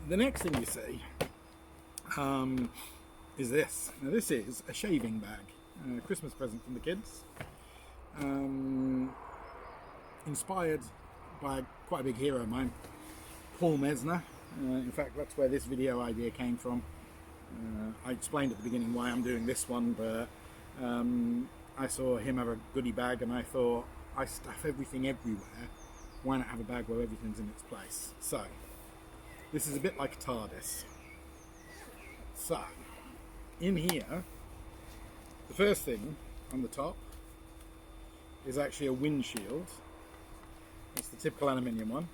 the next thing you see is this. Now this is a shaving bag, a Christmas present from the kids, inspired by quite a big hero of mine, Paul Mesner. In fact, that's where this video idea came from. I explained at the beginning why I'm doing this one, but I saw him have a goodie bag and I thought, I stuff everything everywhere, why not have a bag where everything's in its place? So, this is a bit like a TARDIS. So, in here, the first thing on the top is actually a windshield. It's the typical aluminium one.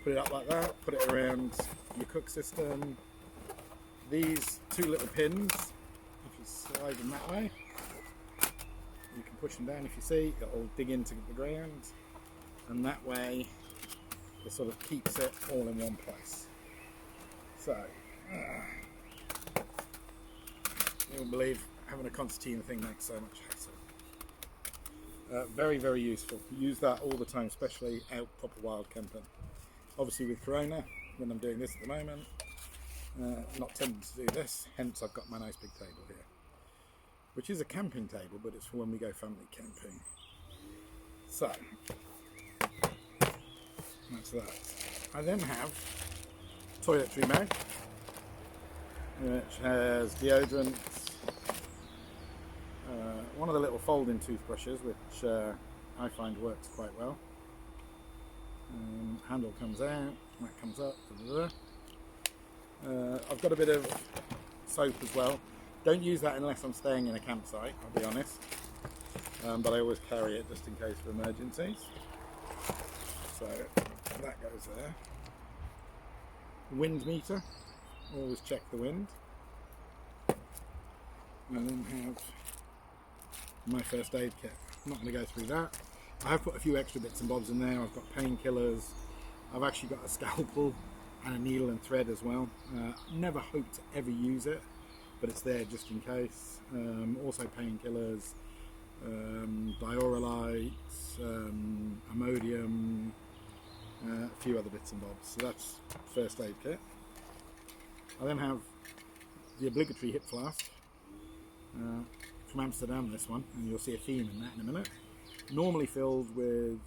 Put it up like that, put it around your cook system. These two little pins, if you slide them that way, you can push them down. If you see, it'll dig into the ground, and that way it sort of keeps it all in one place. So, you won't believe having a concertina thing makes so much hassle. Very, very useful. Use that all the time, especially out proper wild camping. Obviously with Corona, when I'm doing this at the moment, not tempted to do this, hence I've got my nice big table here, which is a camping table, but it's for when we go family camping. So, that's that. I then have a toiletry bag, which has deodorant, one of the little folding toothbrushes, which I find works quite well. Handle comes out, that comes up. I've got a bit of soap as well. Don't use that unless I'm staying in a campsite, I'll be honest. But I always carry it just in case for emergencies. So that goes there. Wind meter, always check the wind. And then have my first aid kit. I'm not going to go through that. I have put a few extra bits and bobs in there. I've got painkillers. I've actually got a scalpel and a needle and thread as well. Never hope to ever use it, but it's there just in case. Also painkillers, diaurolite, Imodium, a few other bits and bobs. So that's first aid kit. I then have the obligatory hip flask from Amsterdam, this one, and you'll see a theme in that in a minute. Normally filled with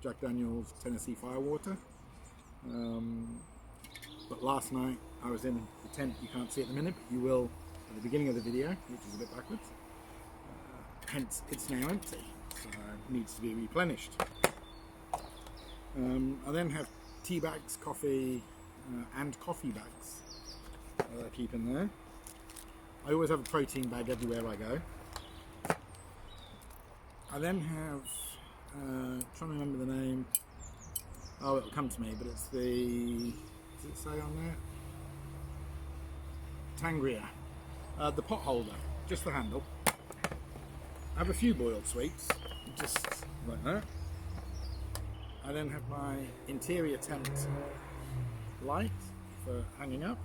Jack Daniel's Tennessee Firewater, but last night I was in the tent. You can't see it at the minute, but you will at the beginning of the video, which is a bit backwards. Hence it's now empty, so it needs to be replenished. I then have tea bags, coffee and coffee bags that I keep in there. I always have a protein bag everywhere I go. I then have, trying to remember the name, oh it'll come to me, but it's the, does it say on there? Tangria. The pot holder, just the handle. I have a few boiled sweets, just like that. I then have my interior tent light for hanging up.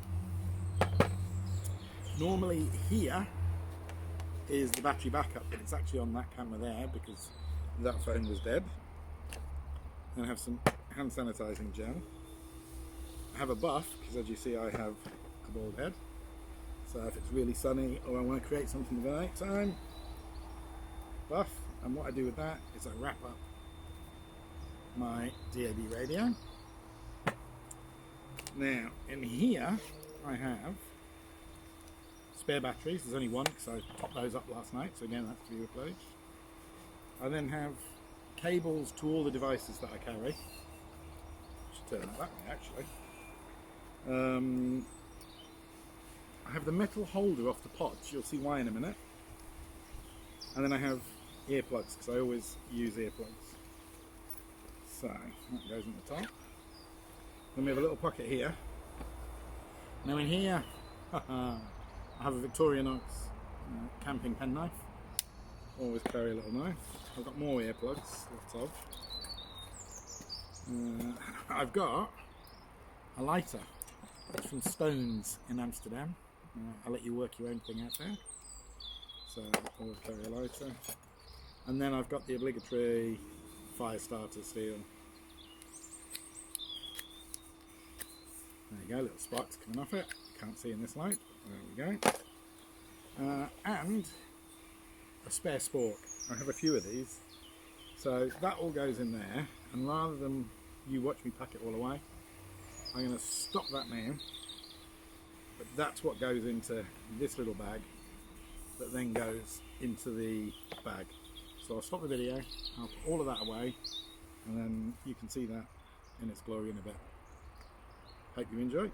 Normally here is the battery backup, but it's actually on that camera there because that phone was dead. And I have some hand sanitizing gel. I have a buff because, as you see, I have a bald head. So if it's really sunny or I want to create something for the night time, buff. And what I do with that is I wrap up my DAB radio. Now in here I have spare batteries. There's only one because I topped those up last night, so again that's to be replaced. I then have cables to all the devices that I carry. I should turn it that way actually. I have the metal holder off the pots, you'll see why in a minute. And then I have earplugs because I always use earplugs. So that goes in the top. Then we have a little pocket here. Now in here, I have a Victorinox camping penknife. Always carry a little knife. I've got more earplugs, lots of. I've got a lighter. It's from Stones in Amsterdam. I'll let you work your own thing out there. So I always carry a lighter. And then I've got the obligatory fire starter steel. There you go, little sparks coming off it. Can't see in this light. There we go. And a spare spork. I have a few of these. So that all goes in there, and rather than you watch me pack it all away, I'm going to stop that now. But that's what goes into this little bag that then goes into the bag. So I'll stop the video, I'll put all of that away, and then you can see that in its glory in a bit. Hope you enjoyed.